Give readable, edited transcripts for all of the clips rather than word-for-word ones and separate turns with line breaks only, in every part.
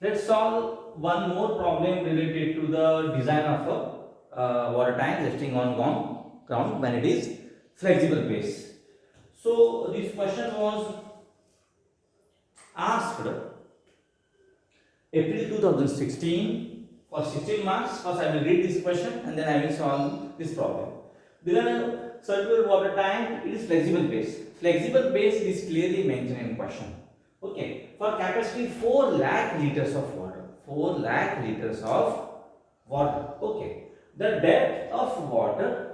Let's solve one more problem related to the design of a water tank resting on ground when it is flexible base. So this question was asked April 2016 for 16 marks. First I will read this question and then I will solve this problem. Then a circular water tank, it is flexible base. Flexible base is clearly mentioned in question. Okay, for capacity 4 lakh liters of water. 4 lakh liters of water. Okay, the depth of water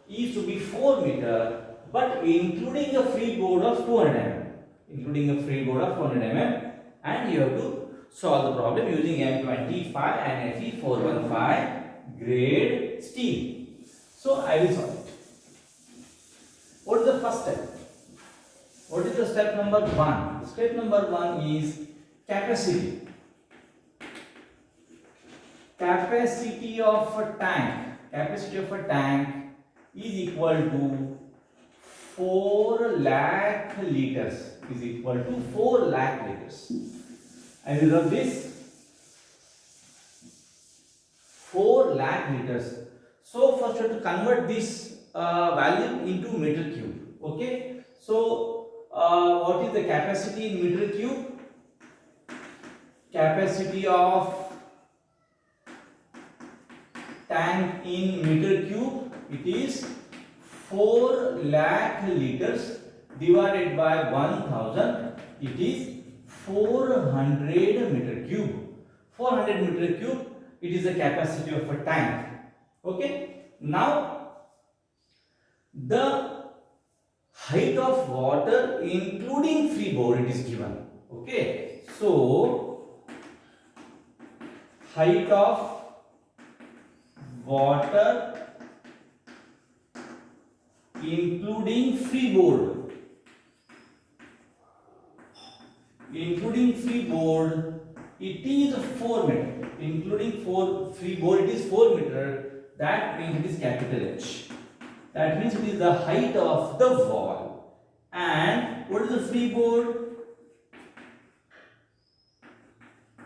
is to be 4 meter, but including a freeboard of 200 mm. Including a freeboard of 200 mm, and you have to solve the problem using M25 and Fe415 grade steel. So I will solve it. What is the first step? What is the step number 1? Step number 1 is capacity. Capacity of a tank is equal to 4 lakh liters. Is equal to 4 lakh liters. I will rub this 4 lakh liters. So first you have to convert this value into meter cube. Okay. So what is the capacity in meter cube? Capacity of tank in meter cube, it is 4 lakh liters divided by 1000, it is 400 meter cube. 400 meter cube, it is the capacity of a tank. Okay. Now the height of water including freeboard it is given. Okay. So height of water including freeboard. It is 4 meter. Including freeboard it is 4 meter. That means it is capital H. That means it is the height of the wall. And what is the freeboard?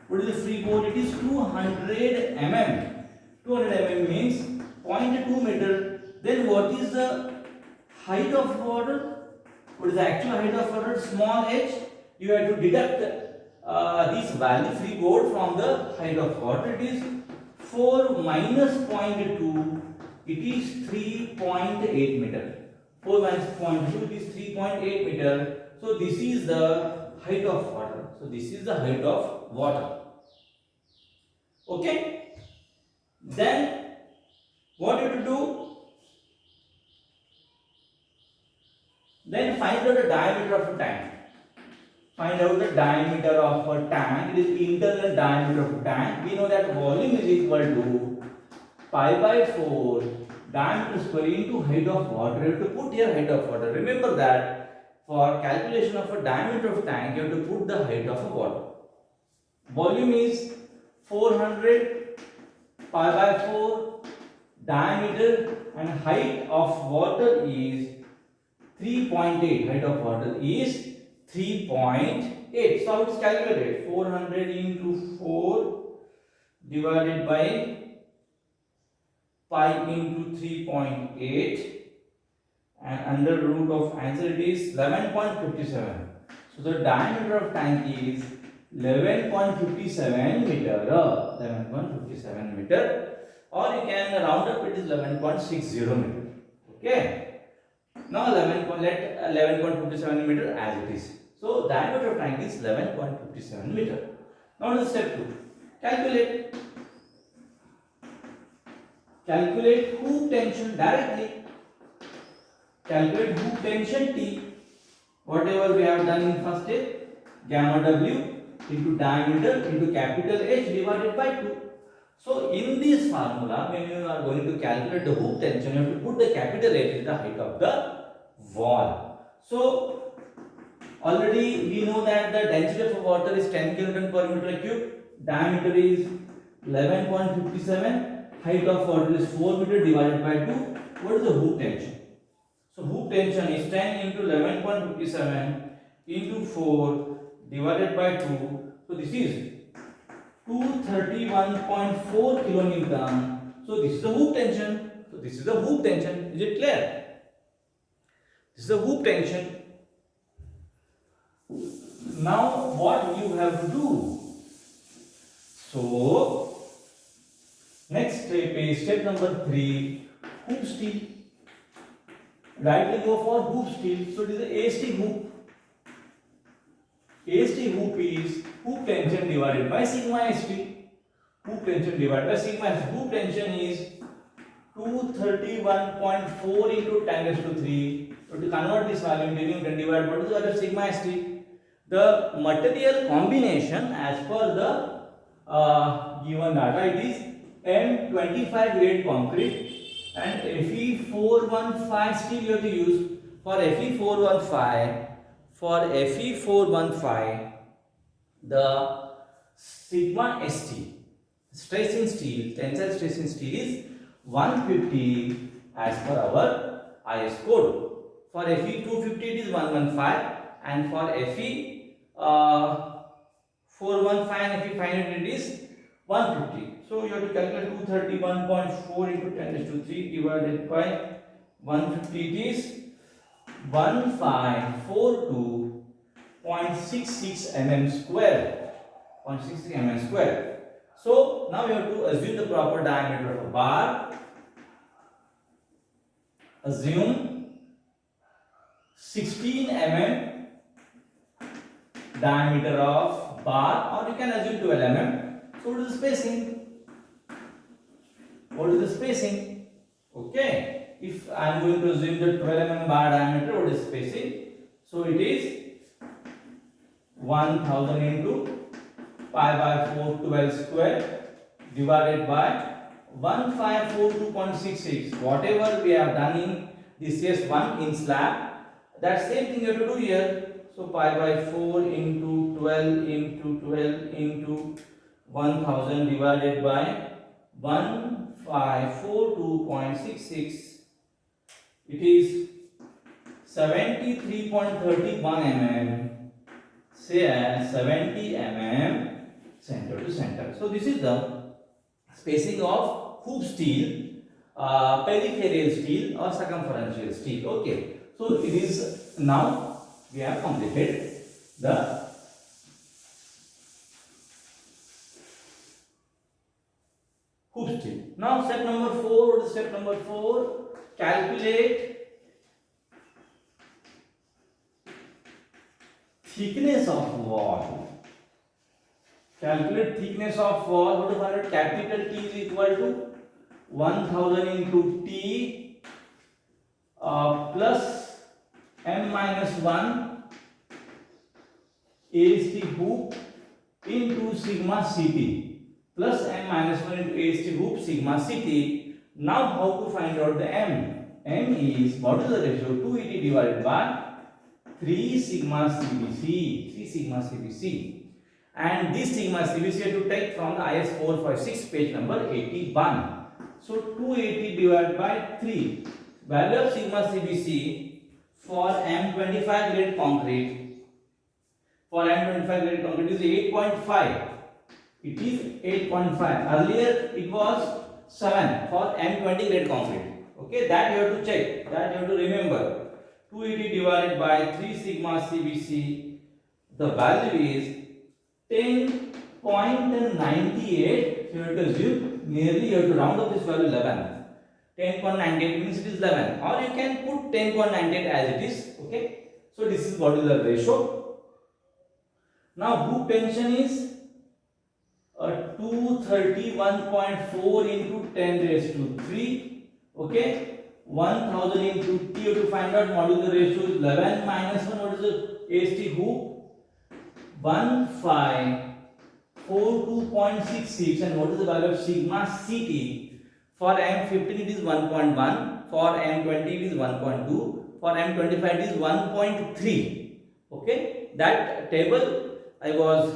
What is the freeboard? It is 200 mm. 200 mm means 0.2 meter. Then what is the height of water? What is the actual height of water? Small h. You have to deduct this value freeboard from the height of water. It is 4 minus 0.2. It is 3.8 meter. 4 minus 0.2 it is 3.8 meter. So this is the height of water. Okay. Then what you have to do? Then find out the diameter of a tank. Find out the diameter of a tank. It is internal diameter of a tank. We know that volume is equal to pi by 4 diameter square into height of water. You have to put here height of water. Remember that for calculation of a diameter of tank, you have to put the height of a water. Volume is 400 pi by 4 diameter, and height of water is 3.8. Height of water is 3.8. So how it is calculated? 400 into 4 divided by pi into 3.8, and under root of answer it is 11.57. So the diameter of tank is 11.57 meter. 11.57 meter, or you can round up, it is 11.60 meter. Okay. Now let 11.57 meter as it is. So diameter of tank is 11.57 meter. Now the step 2. Calculate hoop tension directly. Calculate hoop tension T. Whatever we have done in first step, gamma W into diameter into capital H divided by 2. So in this formula, when you are going to calculate the hoop tension, you have to put the capital H is the height of the wall. So already we know that the density of water is 10 kilonewton per meter cube. Diameter is 11.57. Height of water is 4 meter divided by 2. What is the hoop tension? So hoop tension is 10 into 11.57 into 4 divided by 2. So this is 231.4 kilonewton. So this is the hoop tension. So this is the hoop tension. Is it clear? This is the hoop tension. Now what you have to do? So next step is step number 3, hoop steel. Directly go for hoop steel. So it is the AST hoop. AST hoop is hoop tension divided by sigma ST. Hoop tension divided by sigma ST. Hoop tension is 231.4 into 10 raised to 3. So to convert this value, you can divide by the value of sigma ST. The material combination as per the given data, it is M25 grade concrete and Fe415 steel you have to use. For Fe415, the sigma ST stress in steel, tensile stress in steel is 150 as per our IS code. For Fe250 it is 115 and for Fe415 and Fe500 it is 150. So you have to calculate 231.4 into 10 raised to 3 divided by 150, it is 1542.66 mm square. 0.66 mm square. So now we have to assume the proper diameter of a bar. Assume 16 mm diameter of bar, or you can assume 12 mm. So what is the spacing? What is the spacing? Okay. If I am going to assume the 12 mm bar diameter, what is spacing? So it is 1000 into pi by 4 12 square divided by 1542.66. Whatever we have done in this case 1 in slab, that same thing you have to do here. So pi by 4 into 12 into 12 into 1000 divided by 1542.66. It is 73.31 mm. Say as 70 mm center to center. So this is the spacing of hoop steel, peripheral steel or circumferential steel. Okay. So it is now we have completed the hoop steel. Now step number 4. What is step number 4? Calculate thickness of wall. Calculate thickness of wall. What is our capital T is equal to 1000 into T plus m minus 1 AST hoop into sigma CT plus m minus 1 into AST hoop sigma CT. Now how to find out the m? M is, what is the ratio? 2 ET divided by 3 sigma CBC. 3 sigma CBC. And this sigma CBC have to take from the IS 456 page number 81. So 280 divided by 3. Value of sigma CBC for M25 grade concrete. For M25 grade concrete is 8.5. It is 8.5. Earlier it was 7 for M20 grade concrete. Okay, that you have to check. That you have to remember. 280 divided by 3 sigma CBC. The value is 10.98. You have to assume nearly you have to round up this value 11. 10.98 means it is 11, or you can put 10.98 as it is. Okay. So this is what is the ratio. Now hoop tension is 231.4 into 10 raised to 3. Okay. 1000 into T, you have to find out what is the ratio is 11 minus 1. What is the AST hoop? 1542.66. And what is the value of sigma CT? For M15 it is 1.1. For M20 it is 1.2. For M25 it is 1.3. Okay. That table I was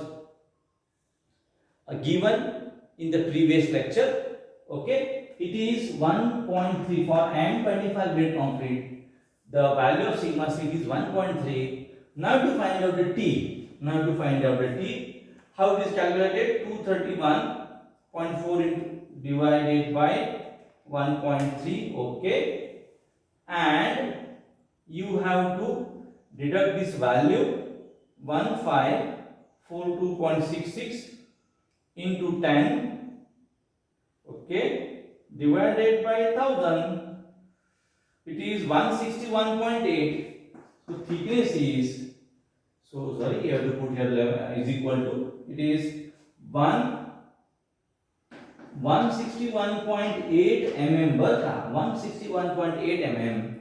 given in the previous lecture. Okay. It is 1.3 for M25 grade concrete. The value of sigma CT is 1.3. Now to find out the T. How it is calculated? 231.4 divided by 1.3. Okay, and you have to deduct this value 1542.66 into 10. Okay, divided by 1000. It is 161.8. So thickness is, so sorry, you have to put here is equal to, it is 161.8 mm, 161.8 mm.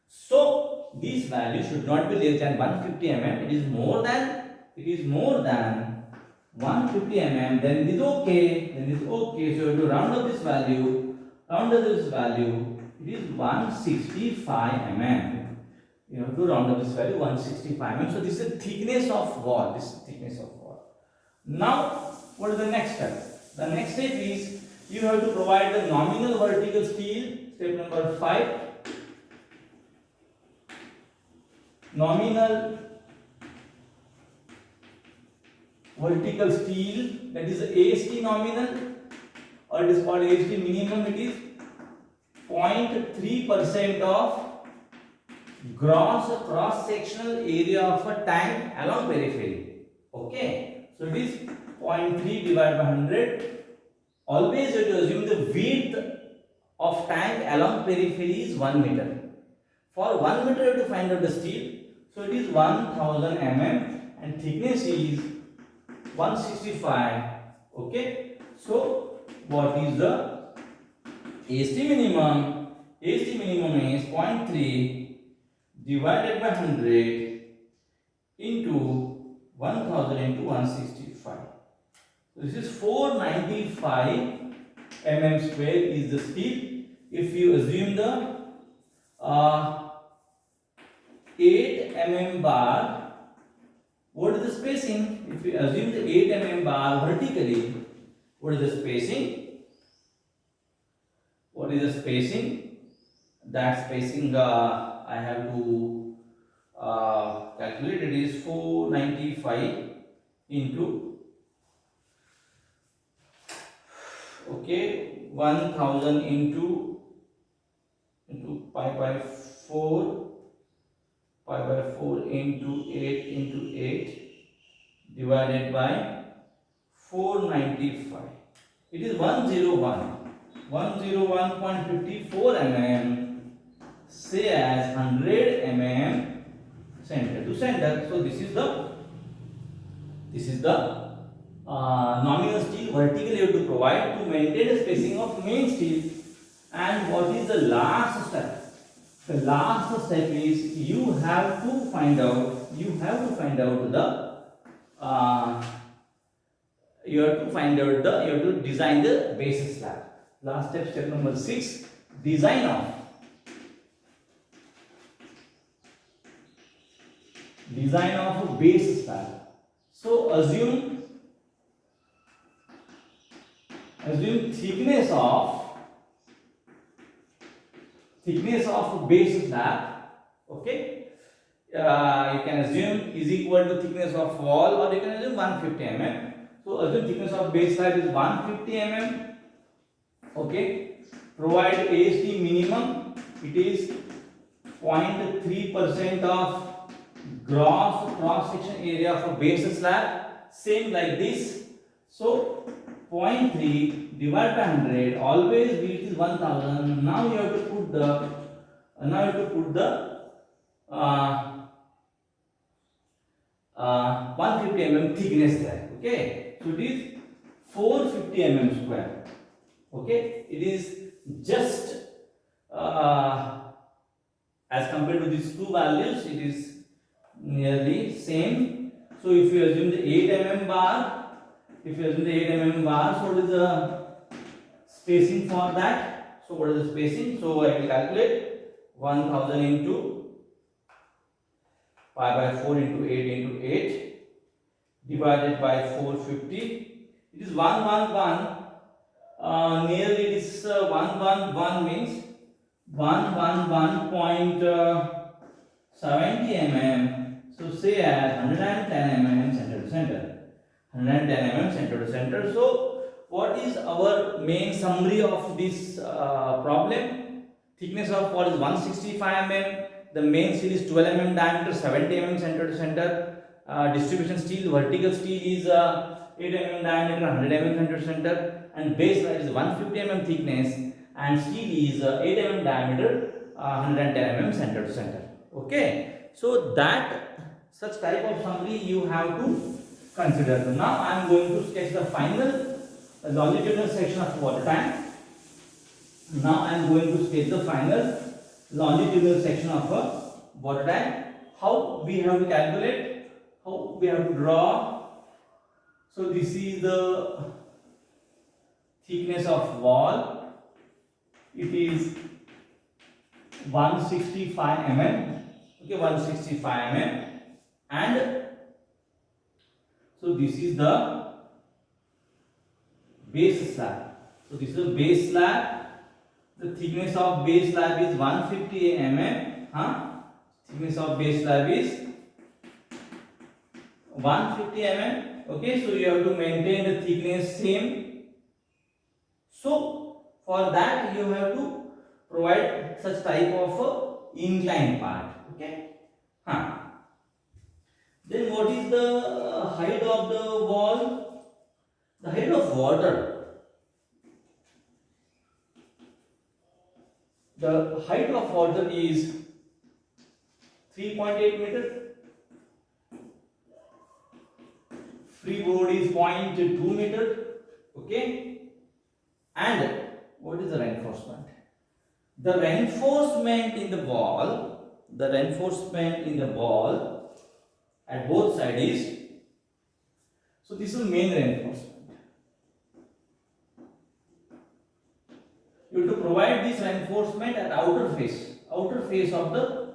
So this value should not be less than 150 mm. It is more than 150 mm. Then it is okay. Then it is okay. So you have to round up this value. It is 165 mm. You have to round up this value 165 mm. So this is the thickness of wall. Now, what is the next step? The next step is you have to provide the nominal vertical steel. Step number 5. Nominal vertical steel, that is AST nominal, or it is called AST minimum. It is 0.3% of gross cross sectional area of a tank along periphery. Okay, so it is 0.3 divided by 100. Always you have to assume the width of tank along periphery is 1 meter. For 1 meter you have to find out the steel. So it is 1000 mm and thickness is 165. Okay, so what is the AST minimum? AST minimum is 0.3 divided by 100 into 1000 into 165. So this is 495 mm square is the steel. If you assume the 8 mm bar, what is the spacing? If we assume the 8 mm bar vertically, what is the spacing? That spacing I have to calculate. It is 495 into 1000 into pi by 4 into 8 into 8 divided by 495. It is 101.54 mm, say as 100 mm center to center. So this is the nominal steel vertically you have to provide to maintain a spacing of main steel. And what is the last step? The last step is you have to find out the you have to design the base slab. Last step number 6, design of base slab. So assume thickness of base slab. Okay, you can assume is equal to thickness of wall, or you can assume 150 mm. So assume thickness of base slab is 150 mm. Okay, provide AST minimum. It is 0.3% of gross cross section area of a base slab. Same like this. So 0.3 divided by 100. Always width is 1000. Now you have to put the 150 mm thickness there. Okay, so it is 450 mm square. Okay, it is just as compared to these two values, it is nearly same. So if you assume the 8 mm bar, so what is the spacing for that? So what is the spacing? So I will calculate 1000 into pi by 4 into 8 into 8 divided by 450. It is 111. Nearly it is 111 means 111.70 mm. So say as 110 mm center to center. 110 mm center to center. So what is our main summary of this problem? Thickness of wall is 165 mm. The main steel is 12 mm diameter, 70 mm center to center. Distribution steel, vertical steel is 8 mm diameter, 100 mm center to center, and base slab is 150 mm thickness, and steel is 8 mm diameter, 110 mm center to center. Okay, so that such type of summary you have to consider. So now I am going to sketch the final longitudinal section of water tank. Now I am going to sketch the final longitudinal section of a water tank. How we have to calculate, how we have to draw. So this is the thickness of wall. It is 165 mm. Okay, 165 mm, and so this is the base slab. So this is the base slab. The thickness of base slab is 150 mm. Thickness of base slab is 150 mm. Okay, so you have to maintain the thickness same. So for that you have to provide such type of inclined part. Okay. Then what is the height of the wall? The height of water. The height of water is 3.8 meter. Freeboard is 0.2 meter. Okay. And what is the reinforcement? The reinforcement in the wall, at both sides is, so this is main reinforcement. You have to provide this reinforcement at outer face of the,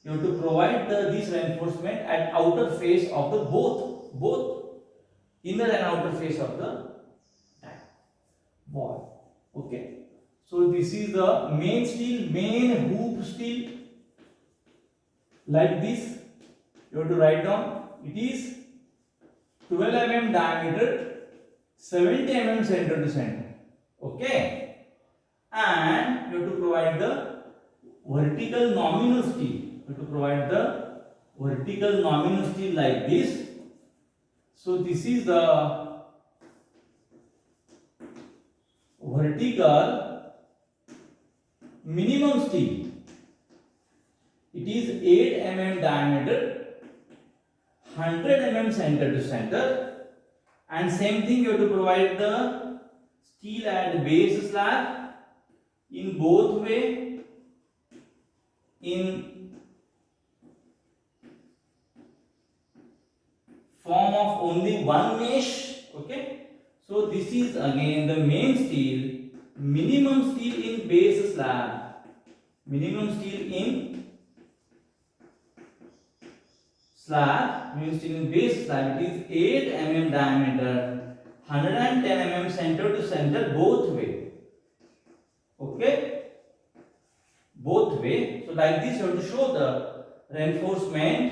you have to provide this reinforcement at outer face of the both inner and outer face of the wall. Okay. So this is the main steel, main hoop steel, like this. You have to write down. It is 12 mm diameter, 70 mm center to center. Okay. And you have to provide the vertical nominal steel. Like this. So this is the vertical minimum steel. It is 8 mm diameter, 100 mm center to center, and same thing you have to provide the steel at base slab in both way, in form of only one mesh. Okay, so this is again the main steel, minimum steel in base slab, minimum steel in base slab. It is 8 mm diameter, 110 mm center to center both way. Okay, both way. So like this you have to show the reinforcement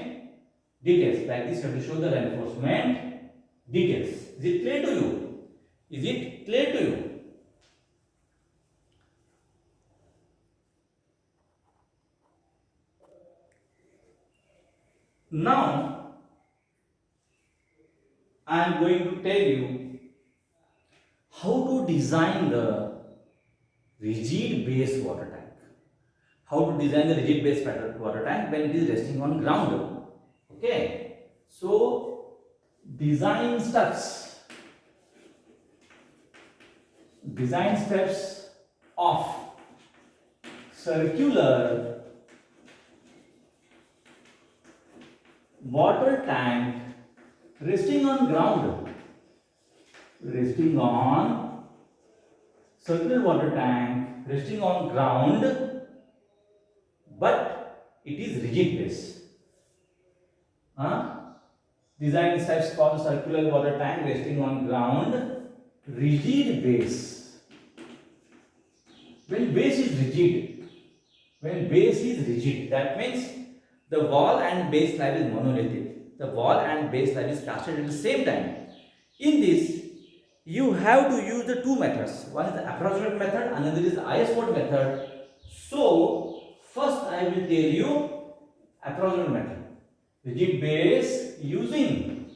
details. Like this you have to show the reinforcement details. Is it clear to you? Is it clear to you? Now I am going to tell you how to design the rigid base water tank. How to design the rigid base water tank when it is resting on ground. Okay. So design steps of circular water tank resting on ground. Circular water tank resting on ground, but it is rigid base. Design steps for circular water tank resting on ground, rigid base. When base is rigid, that means the wall and base slab is monolithic. The wall and base slab is casted at the same time. In this, you have to use the two methods. One is the approximate method, another is the IS-Word method. So, first I will tell you approximate method. Rigid base using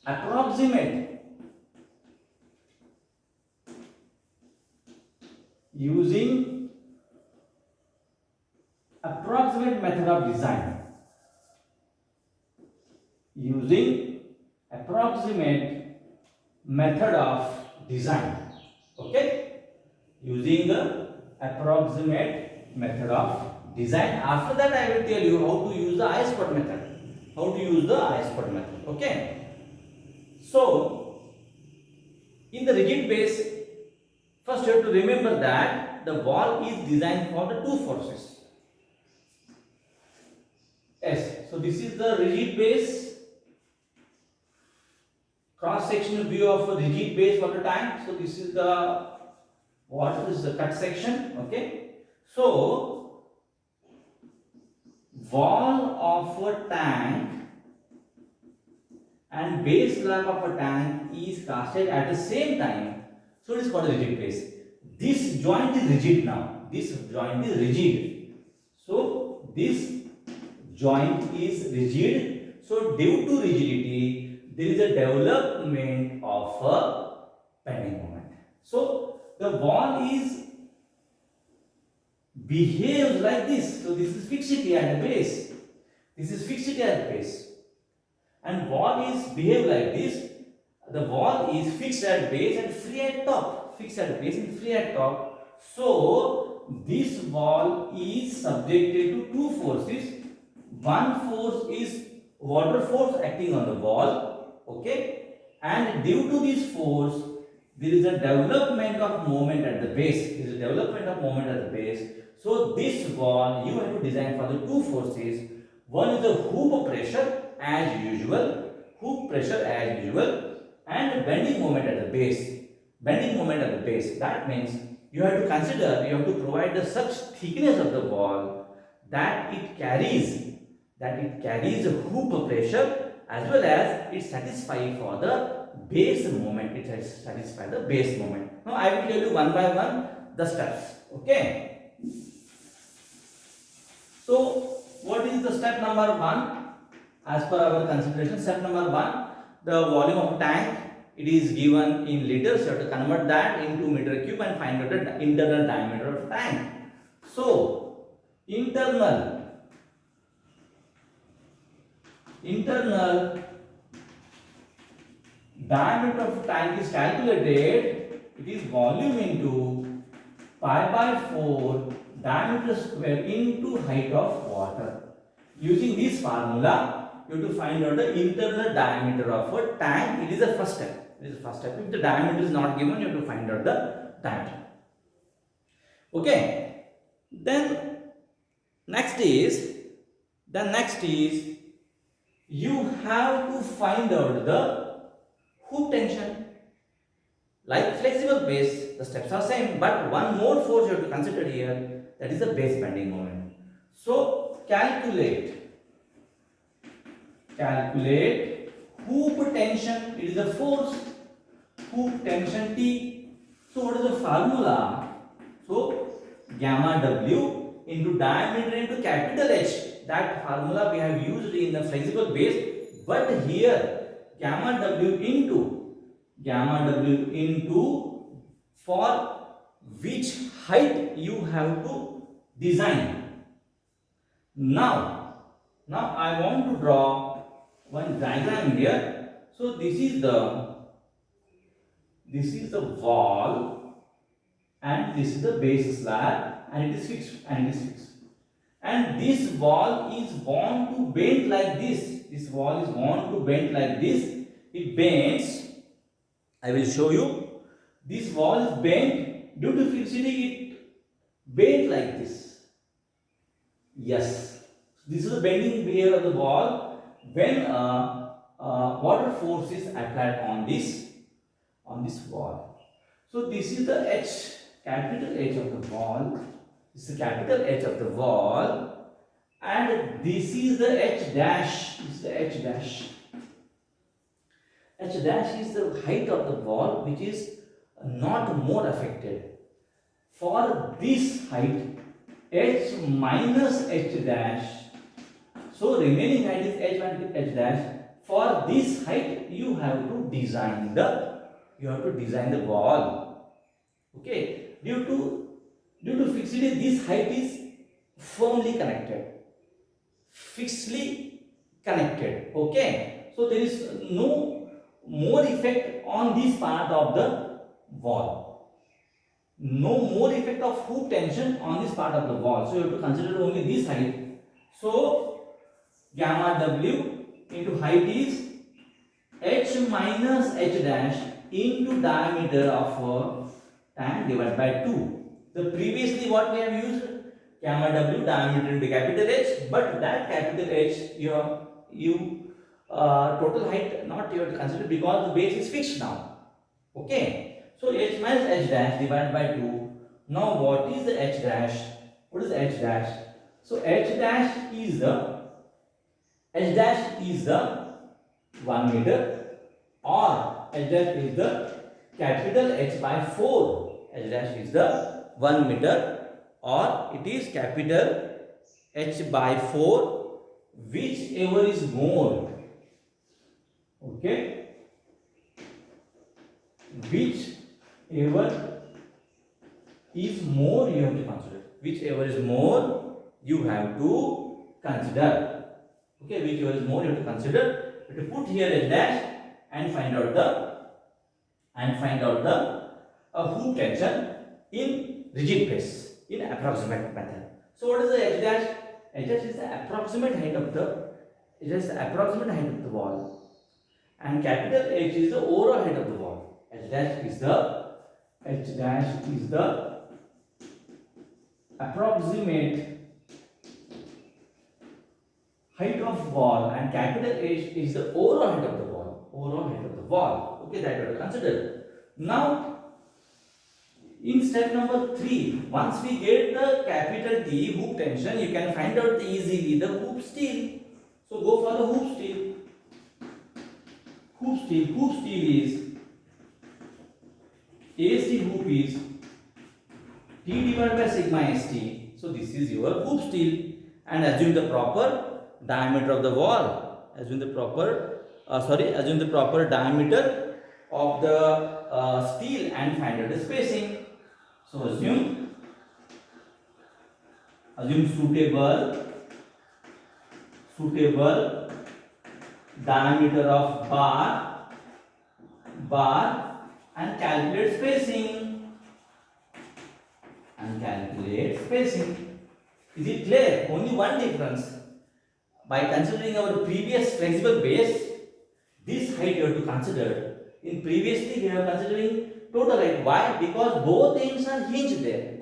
approximate method of design. Using approximate method of design. Okay? Using the approximate method of design. After that, I will tell you how to use the IS-Word method. How to use the IS-Word method. Okay? So, in the rigid base, first you have to remember that the wall is designed for the two forces. Yes, so this is the rigid base, cross-sectional view of a rigid base for the tank. So this is the what is the cut section. Okay, so wall of a tank and base slab of a tank is casted at the same time. So it is called a rigid base. This joint is rigid now. This joint is rigid. So this joint is rigid. So due to rigidity, there is a development of a bending moment. So the wall is behaves like this. So this is fixity at the base. This is fixity at the base. And wall is behave like this. The wall is fixed at base and free at top. Fixed at base and free at top. So this wall is subjected to two forces. One force is water force acting on the wall, okay, and due to this force there is a development of moment at the base. There is a development of moment at the base. So this wall you have to design for the two forces. One is the hoop pressure as usual, and bending moment at the base. Bending moment at the base. That means you have to consider, you have to provide the such thickness of the wall that it carries a hoop pressure as well as it satisfies for the base moment. It satisfies the base moment. Now I will tell you one by one the steps. Okay. So what is the step number 1? As per our consideration, step number 1, the volume of tank, it is given in liters. You have to convert that into meter cube and find out the internal diameter of tank. So internal diameter of tank is calculated. It is volume into pi by 4 diameter square into height of water. Using this formula, you have to find out the internal diameter of a tank. It is the first step. If the diameter is not given, you have to find out the diameter. Okay. Then next is you have to find out the hoop tension. Like flexible base, the steps are same, but one more force you have to consider here, that is the base bending moment. So calculate hoop tension. It is a force, hoop tension T. So what is the formula? So gamma W into diameter into capital H. That formula we have used in the flexible base, but here gamma W into for which height you have to design. Now I want to draw one diagram here. So this is the wall and this is the base slab and it is fixed. And this wall is bound to bend like this. This wall is bound to bend like this. It bends. I will show you. This wall is bent due to fixity. It bent like this. Yes. This is the bending behavior of the wall when water force is applied on this wall. So this is the H, capital H of the wall. This is the capital H of the wall, and this is the H dash. This is the H dash. H dash is the height of the wall which is not more affected. For this height, h minus h dash, so remaining height is h minus h dash. For this height, you have to design the wall. Okay, due to fixity, this height is firmly connected, fixedly connected. Okay, so there is no more effect on this part of the wall, no more effect of hoop tension on this part of the wall, so you have to consider only this height. So gamma w into height is h minus h dash into diameter of a tank divided by 2. The previously what we have used, gamma w diameter into capital H, but that capital H you total height not you have to consider because the base is fixed now. Okay, so h minus h dash divided by 2. Now what is the h dash? What is the h dash? So h dash is the 1 meter, or h dash is the capital H by 4. H dash is the 1 meter, or it is capital H by 4, whichever is more. Okay, whichever is more you have to consider. Whichever is more you have to consider. Okay, whichever is more you have to consider. You have to put here h dash and find out the hoop tension in rigid base in approximate method. So what is the h dash? H dash is the approximate height of the wall, and capital H is the overall height of the wall. H dash is the approximate height of wall, and capital H is the overall height of the wall. Okay, that you have to consider. Now, in step number 3, once we get the capital T hoop tension, you can find out easily the hoop steel. So go for the hoop steel. Hoop steel is AC hoop is T divided by sigma ST. So this is your hoop steel, and assume the proper diameter of the wall. Assume the proper diameter of the steel and find out the spacing. So assume suitable diameter of bar and calculate spacing. Is it clear? Only one difference. By considering our previous flexible base, this height you have to consider. In previously we are considering total height. Why? Because both ends are hinged there.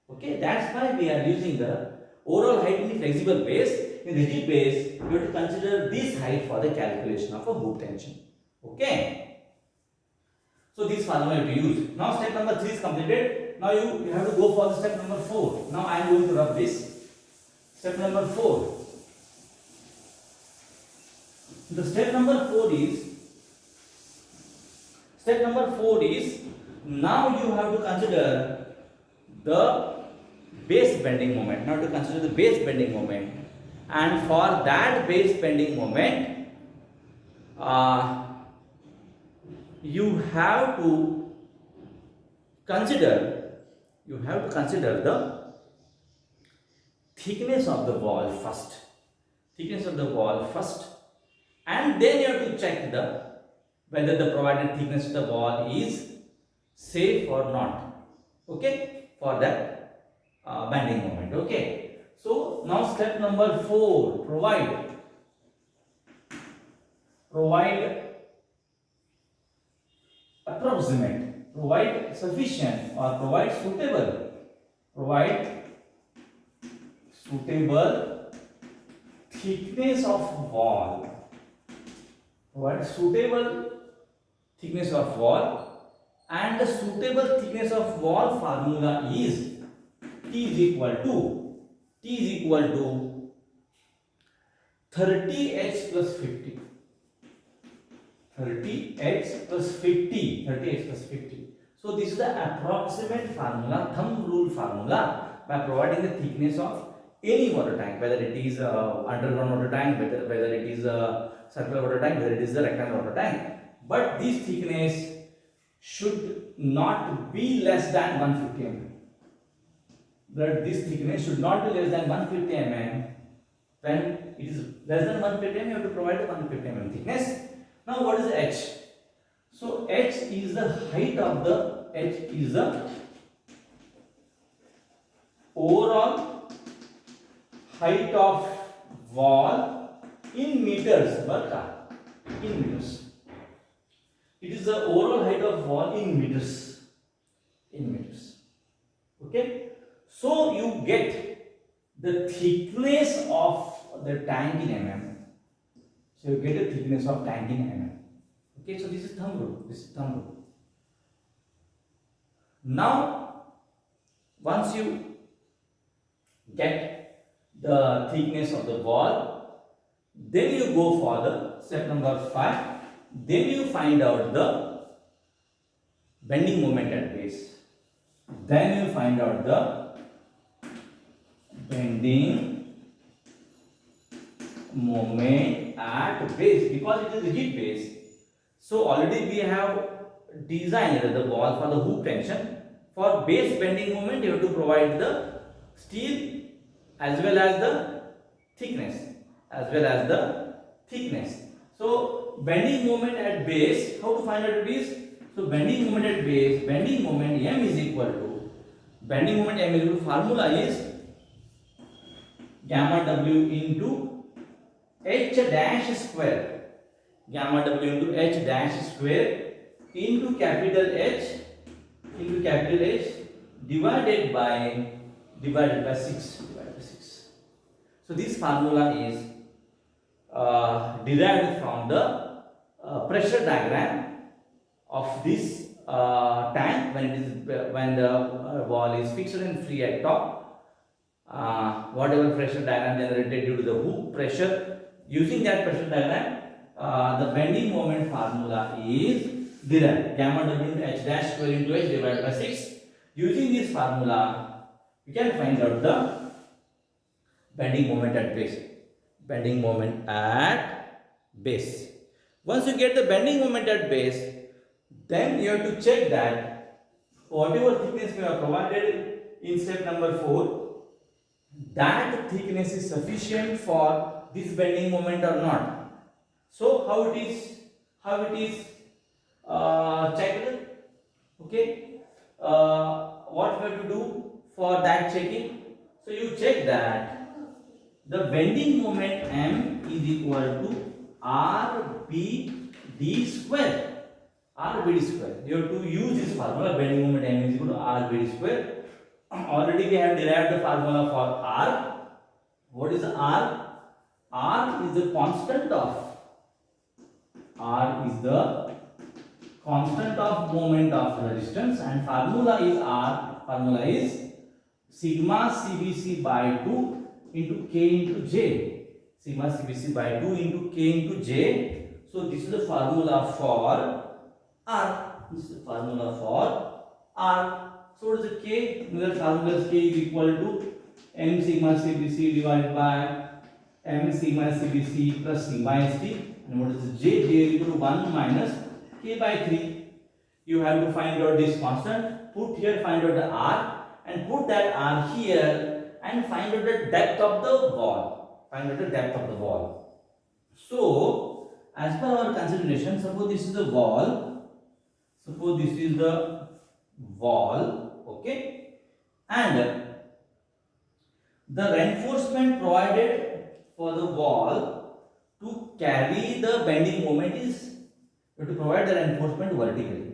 Okay, that's why we are using the overall height in the flexible base. In rigid base, you have to consider this height for the calculation of a hoop tension. Okay. So this formula you have to use. Now step number 3 is completed. Now you have to go for the step number 4. Now I am going to rub this. Step number 4. The step number 4 is now you have to consider the base bending moment. Now to consider the base bending moment, and for that base bending moment, you have to consider the thickness of the wall first. And then you have to check whether the provided thickness of the wall is safe or not. Okay, for that bending moment. Okay, so now step number 4, provide approximate, provide sufficient, or provide suitable thickness of wall. Provide suitable thickness of wall, and the suitable thickness of wall formula is T is equal to 30H plus 50. 30x plus 50. 30x plus 50. So this is the approximate formula, thumb rule formula, by providing the thickness of any water tank, whether it is underground water tank, whether it is a circular water tank, whether it is a rectangular water tank. But this thickness should not be less than 150 mm. But this thickness should not be less than 150 mm. When it is less than 150 mm, you have to provide the 150 mm thickness. Now what is h? So h is the height of the overall height of wall in meters per car. In meters. It is the overall height of wall in meters. In meters. Okay. So you get the thickness of the tank in mm. So you get the thickness of tank in mm. Okay. So this is thumb rule. This is thumb rule. Now, once you get the thickness of the wall, then you go for the step number 5. Then you find out the bending moment at base. Then you find out the bending moment at base, because it is rigid base. So already we have designed the wall for the hook tension. For base bending moment, you have to provide the steel as well as the thickness. So bending moment at base, how to find out it is? So bending moment at base, bending moment M is equal to formula is gamma W into H dash square. Gamma W into H dash square into capital H divided by 6. So this formula is derived from the pressure diagram of this tank when the wall is fixed and free at top. Whatever pressure diagram generated due to the hook pressure, using that pressure diagram, the bending moment formula is derived. Gamma W into H dash square into H divided by 6. Using this formula, we can find out the bending moment at base. Once you get the bending moment at base, then you have to check that whatever thickness we have provided in step number 4, that thickness is sufficient for this bending moment or not. So how it is checked? Okay. What we have to do for that checking? So you check that the bending moment M is equal to RBD square. You have to use this formula. Bending moment M is equal to RBD square. Already we have derived the formula for R. What is R? R is the constant moment of resistance, and formula is sigma CBC by 2 into K into J. Sigma CBC by 2 into K into J. So this is the formula for R. So what is the K? The formula is K is equal to M sigma CBC divided by M sigma CBC plus sigma ST. And what is the J? J is equal to 1 minus K by 3. You have to find out this constant. Put here, find out the R, and put that R here, and find out the depth of the wall. So, as per our consideration, suppose this is the wall. Okay, and the reinforcement provided for the wall to carry the bending moment is, you have to provide the reinforcement vertically.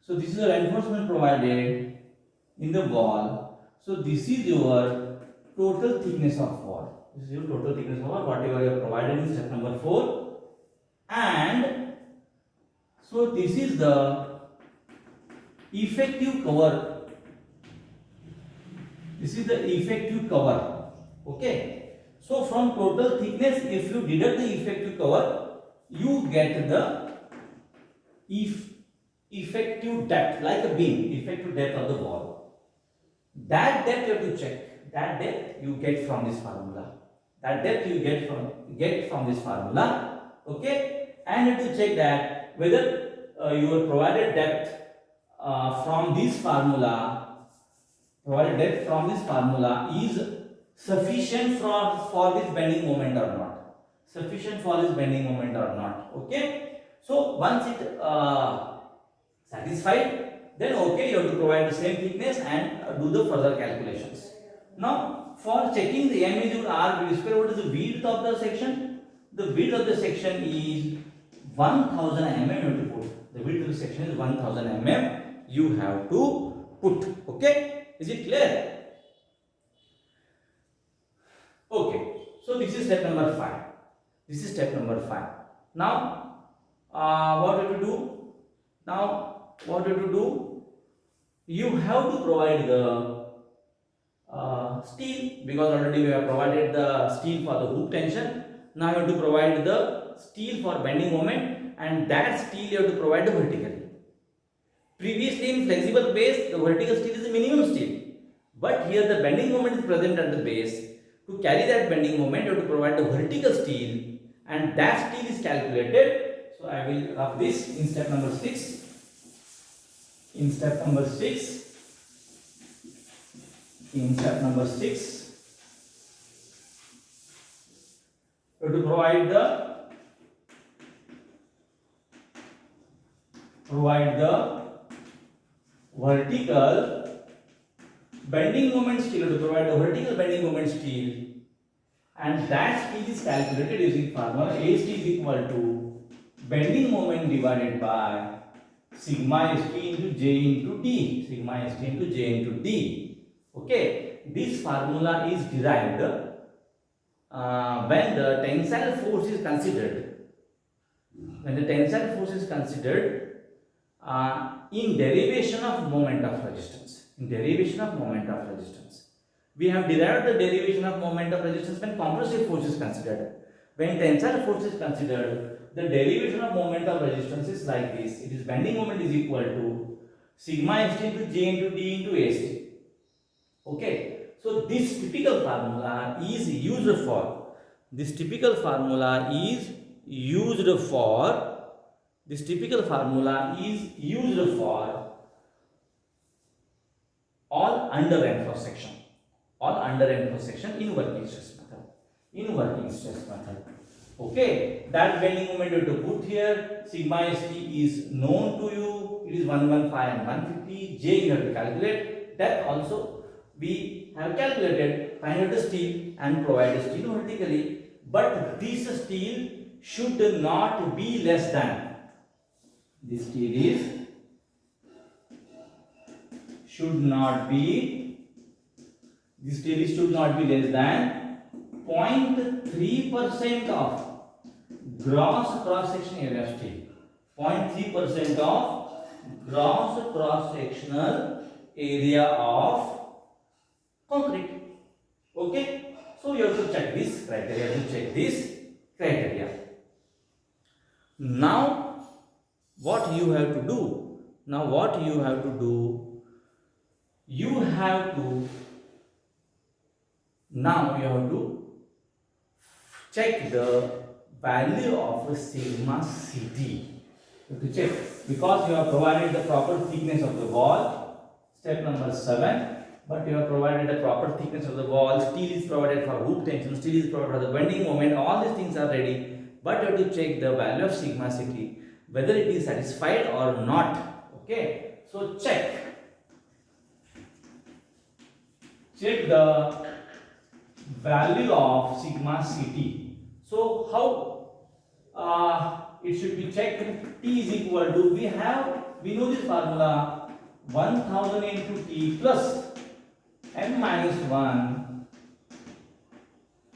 So this is the reinforcement provided in the wall. So this is your total thickness of wall. Whatever you have provided in step number 4. And so this is the effective cover. Okay. So from total thickness, if you deduct the effective cover, you get the effective depth, like a beam, effective depth of the wall. That depth you have to check. That depth you get from this formula. That depth you get from this formula. Okay, and you have to check that whether your provided depth from this formula, is sufficient for this bending moment or not. Sufficient for this bending moment or not. Okay. So once it satisfied, then okay, you have to provide the same thickness and do the further calculations. Now for checking the m is equal to r b square, what is the width of the section? The width of the section is 1000 mm. You have to put the width of the section is 1000 mm. You have to put. Okay, is it clear? Okay, so this is step number 5. Now what do you do? You have to provide the steel, because already we have provided the steel for the hook tension. Now you have to provide the steel for bending moment, and that steel you have to provide the vertically. Previously in flexible base, the vertical steel is the minimum steel, but here the bending moment is present at the base. To carry that bending moment, you have to provide the vertical steel, and that steel is calculated. So I will rub this in step number 6. In step number 6, you have to provide the vertical bending moment steel. You have to provide the vertical bending moment steel, and that steel is calculated using formula AST is equal to bending moment divided by sigma st into j into d. Sigma st into j into d. Okay, this formula is derived when the tensile force is considered. When the tensile force is considered in derivation of moment of resistance. We have derived the derivation of moment of resistance when compressive force is considered. When tensile force is considered, the derivation of moment of resistance is like this. It is bending moment is equal to sigma st into j into d into st. Okay. So this typical formula is used for all under and cross section in working stress method. Okay, that bending moment you have to put here. Sigma st is known to you. It is 115 and 150. J you have to calculate. That also we have calculated. Find out the steel and provide the steel vertically. But this steel should not be less than. This steel should not be less than 0.3% of gross cross-sectional area of steel. 0.3% of gross cross-sectional area of concrete. Okay, so you have to check this criteria. Now what you have to do? You have to check the value of sigma Ct. You have to check, because you have provided the proper thickness of the wall. Step number 7. But you have provided the proper thickness of the wall. Steel is provided for hook tension. Steel is provided for the bending moment. All these things are ready. But you have to check the value of sigma Ct, whether it is satisfied or not. Okay. So check the value of sigma Ct. So how it should be checked? T is equal to, we know this formula, 1000 into T plus m minus 1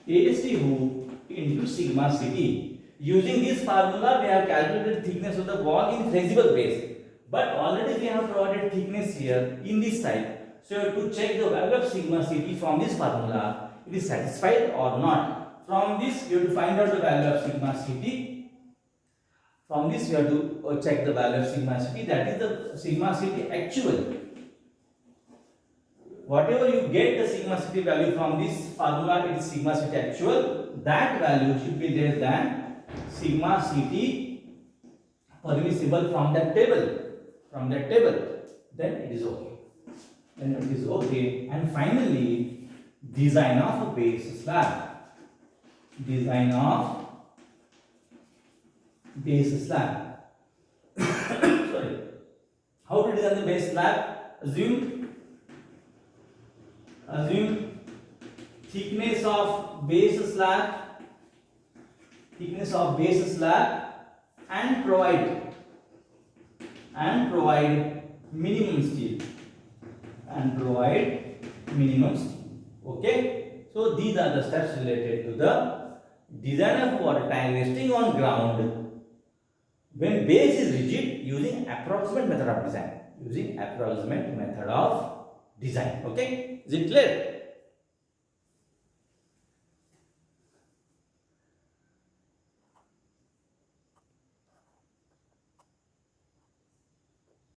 AST hook into sigma Ct. Using this formula, we have calculated thickness of the wall in flexible base. But already we have provided thickness here in this side. So you have to check the value of sigma Ct from this formula. It is satisfied or not. from this you have to find out the value of sigma Ct. From this you have to check the value of sigma Ct, that is the sigma Ct actual. Whatever you get the sigma Ct value from this formula, it is sigma Ct actual. That value should be less than sigma Ct permissible from that table. From that table, then it is okay. Then it is okay. And finally, design of a base slab. Design of base slab. Sorry. How to design the base slab? Assume thickness of base slab, and provide minimum steel, okay. So these are the steps related to the design of water tank resting on ground when base is rigid using approximate method of design, okay. Is it clear?